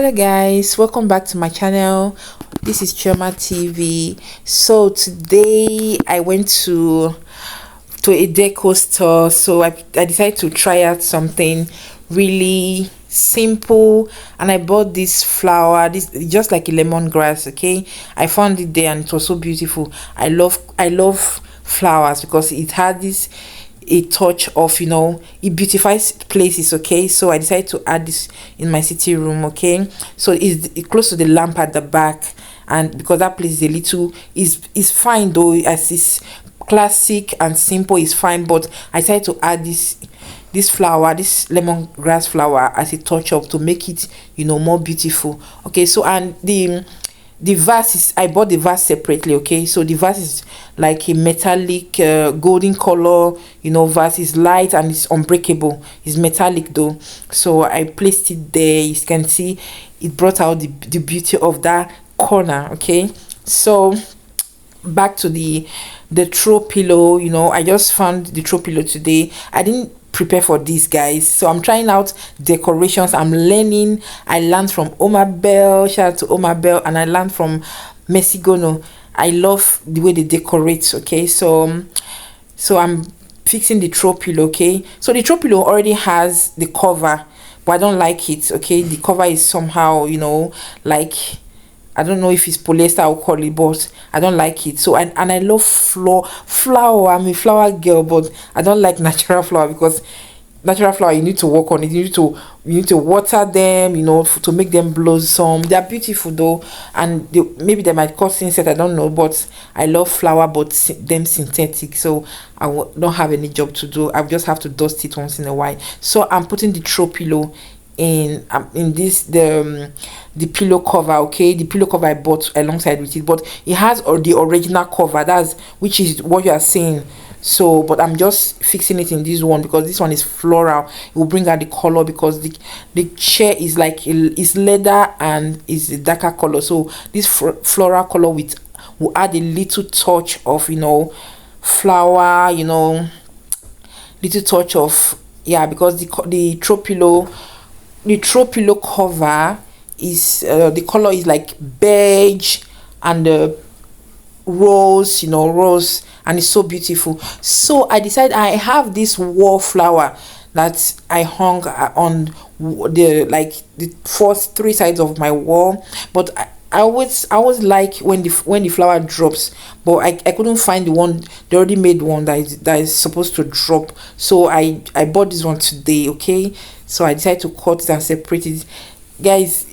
Hello guys, welcome back to my channel. This is Chioma TV. So today I went to a deco store, so I decided to try out something really simple, and I bought this flower, this just like a lemongrass. Okay, I found it there and it was so beautiful. I love flowers because it had this a touch of, it beautifies places. Okay, so I decided to add this in my sitting room. Okay, so it's close to the lamp at the back, and because that place is a little is fine though, as it's classic and simple, is fine, but I decided to add this flower, this lemongrass flower, as a touch up to make it, more beautiful. Okay, so and the vase is, I bought the vase separately. Okay, so the vase is like a metallic golden color, vase is light and it's unbreakable, it's metallic though. So I placed it there. You can see it brought out the beauty of that corner. Okay, so back to the throw pillow. I just found the throw pillow today. I didn't prepare for this, guys, so I'm trying out decorations. I'm learning. I learned from Oma Bell, shout out to Oma Bell, and I learned from Messigono. I love the way they decorate. Okay, so I'm fixing the throw pillow. Okay, so the throw pillow already has the cover, but I don't like it. Okay, the cover is somehow, like, I don't know if it's polyester or quality, but I don't like it. So and I love flower. I'm a flower girl, but I don't like natural flower, because natural flower, you need to work on it. You need to water them, to make them blossom. They are beautiful though, and maybe they might cause insect, I don't know, but I love flower, but them synthetic, so don't have any job to do. I just have to dust it once in a while. So I'm putting the throw pillow in this the pillow cover. Okay, the pillow cover I bought alongside with it, but it has the original cover, which is what you are seeing. So but I'm just fixing it in this one because this one is floral. It will bring out the color, because the chair is like it's leather and is a darker color, so this floral color will add a little touch of, flower, little touch of, yeah, because the throw pillow cover is the color is like beige and rose, and it's so beautiful. So I decided, I have this wall flower that I hung on the first three sides of my wall, but I always like when the flower drops, but I couldn't find the already made one that is supposed to drop. So I bought this one today. Okay, so I decided to cut it and separate it. Guys,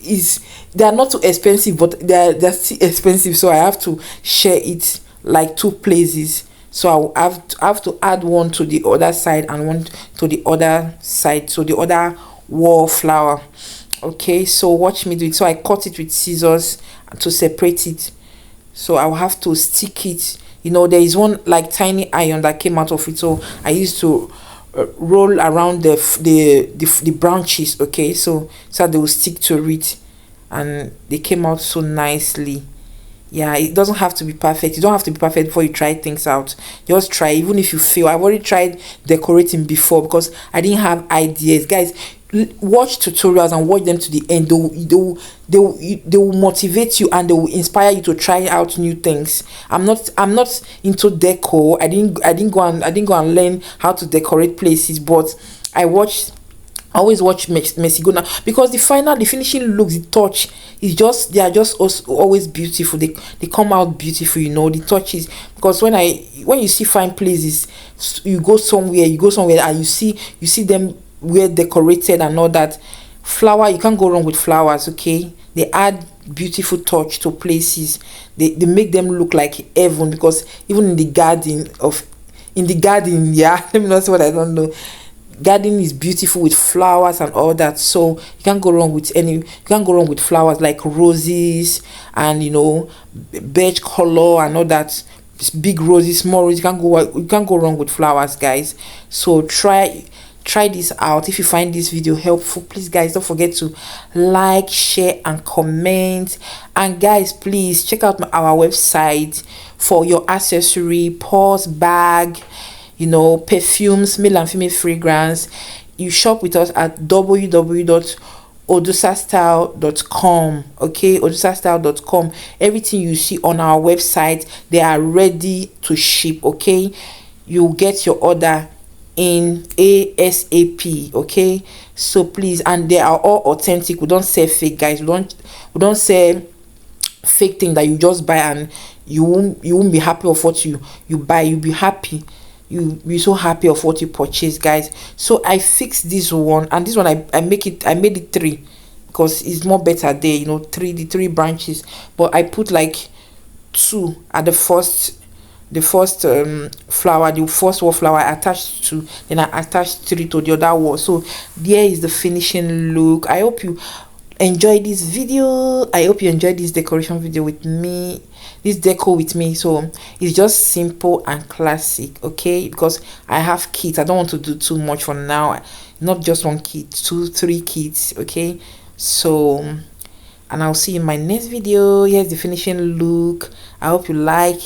they are not too expensive, but they're still expensive, so I have to share it like two places. So I have to add one to the other side and one to the other side, so the other wall flower. Okay, so watch me do it. So I cut it with scissors to separate it. So I'll have to stick it. There is one like tiny iron that came out of it, so I used to roll around the branches. Okay, so they will stick to it, and they came out so nicely. Yeah, it doesn't have to be perfect. You don't have to be perfect before you try things out. Just try, even if you fail. I've already tried decorating before because I didn't have ideas. Guys, watch tutorials and watch them to the end. They will motivate you, and they will inspire you to try out new things. I'm not into deco. I didn't go and learn how to decorate places, but I always watch Messigono, because the finishing looks, the touch is just, they are just always beautiful. They come out beautiful, the touches. Because when you see fine places, you go somewhere and you see them well decorated and all that. Flower, you can't go wrong with flowers. Okay, they add beautiful touch to places. They make them look like heaven, because even in the garden, yeah, let me not say what I don't know. Garden is beautiful with flowers and all that, so you can't go wrong with flowers like roses and beige color and all that. Big roses, small roses, you can't go wrong with flowers, guys. So try this out. If you find this video helpful, please, guys, don't forget to like, share and comment. And guys, please check out our website for your accessory, purse, bag, perfumes, male and female fragrance. You shop with us at www odusastyle.com. okay, odusastyle.com. Everything you see on our website, they are ready to ship. Okay, you get your order in ASAP. Okay, so please, and they are all authentic. We don't sell fake, guys. We don't sell fake thing that you just buy and you won't be happy of what you buy. You'll be happy, you be so happy of what you purchase, guys. So I fixed this one, and this one I made it three because it's more better there, the three branches. But I put like two at the first flower, the first wall flower I attached to, then I attached three to the other wall. So there is the finishing look. I hope you enjoy this video. I hope you enjoyed this decoration video with me, this deco with me. So it's just simple and classic, okay, because I have kits. I don't want to do too much for now, not just one kit, two, three kits, okay. So, and I'll see you in my next video. Here's the finishing look. I hope you like.